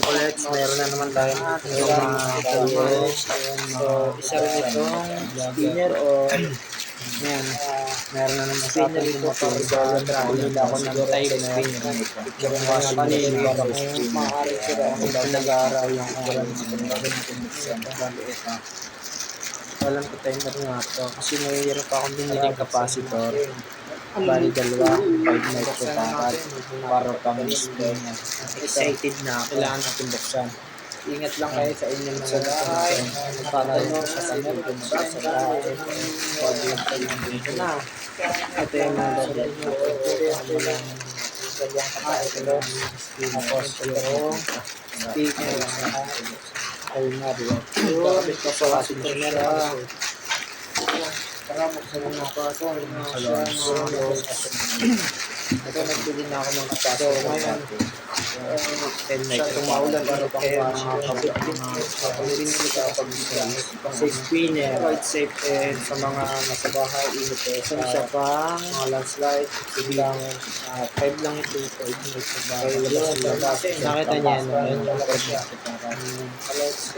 collect, meron na naman tayong mga collect. So, isa rin itong spinner or yan, meron na naman sa ating pumotor sa nila ako ng timer. Yung washing machine na maaari sila kung pinag-aaral yung alam ko timer nga to kasi mayroon pa akong biniling capacitor. Bali dalawa, 5 microfarad para pang spinner. Excited na ako. Kailangan natin buksan. Ingat lang kayo sa inyong mga bahay. Magpatanong sa kanila kung sa bahay. Pag yung kayo dito na. Ito yung mga dalawang dalawang capacitor. Tapos yung speaker. Ayun nga diba. Kapit ko sa washing machine siya. Tara, buksan mo na ako ito. Ito, nagbili na ako ng kapaso. Ngayon, siya tumaulan. Kaya mga binili ka sa spinner. Quite safe sa mga nasa bahay. Init sa siya pang mga landslide. Biglang 5 lang ito. Nakita niya yan.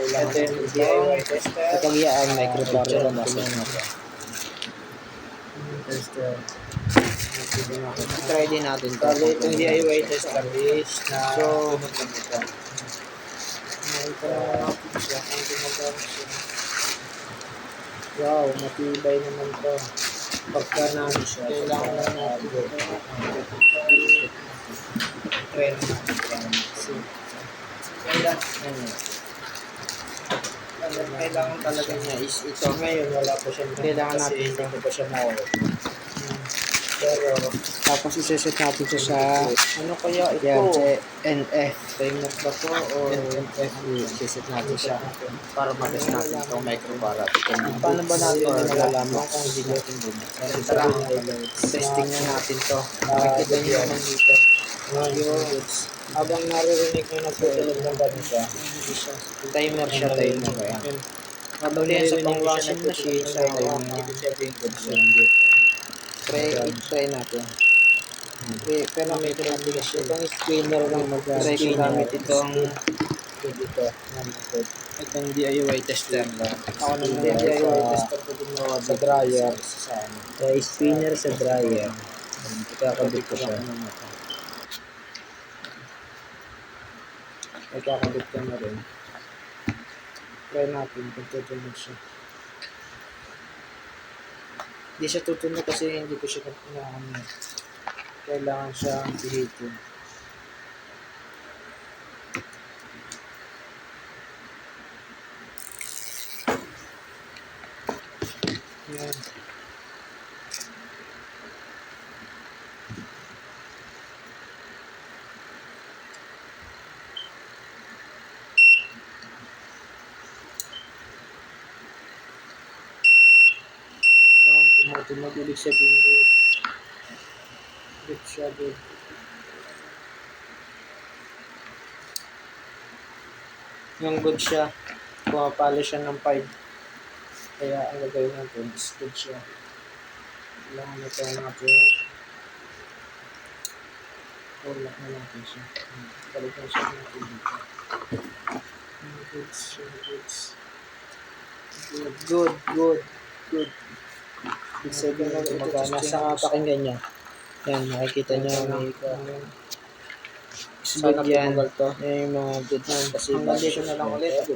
Ito yung DIY tester. Ito yung microfarad na tester. Try din natin ito. Itong DIY tester is na wow, matibay naman to. Pagka namin siya, kailangan lang natin trend kailangan talaga niya is ito. Ngayon wala po siya. Kailangan natin hindi po siya pero tapos iseset natin siya sa ano kaya ito? Yan, sa NF. Timer ba to o NF? Iseset natin siya para matest natin itong microfarad. Paano ba natin malalaman kung hindi natin bumuksan? Tara, testing na natin to. Makikita niyo naman dito. Habang naririnig nyo nagtutulog ng ganito, timer siya, timer. Habang yan sa pang washing machine, sa try natin. Pero may pinapiligasyon. Itong spinner lang mag-try gamit itong itong DIY tester. Ako naman DIY tester ko din sa dryer. Sa spinner sa dryer. Ikakabit ko siya. Ikakabit ko na rin. Try natin kung tutunog siya. Hindi siya tutunog kasi hindi ko siya kailangan. Kailangan siya pihitin. Yan. Tumutunog, ibig sabihin good. Good siya, good. Yung good siya, pumapalo siya ng 5. Kaya ang gagawin natin is good siya. Kailangan na tayo natin. Tulak na natin siya. Balikan siya natin dito. Goods siya, goods. Good. Ibig sabihin na gumagana sa pakinggan niya. Yan, makikita niyo may good yan. Yan yung mga good na. Kasi dito na lang ulit. God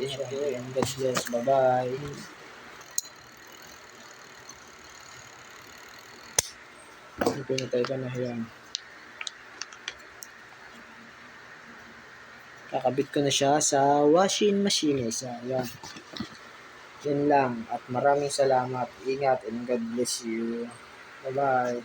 bless. Bye-bye. Pinatay ko na yan. Kakabit ko na siya sa washing machine. Yan. Yan lang. At maraming salamat. Ingat and God bless you. Bye-bye.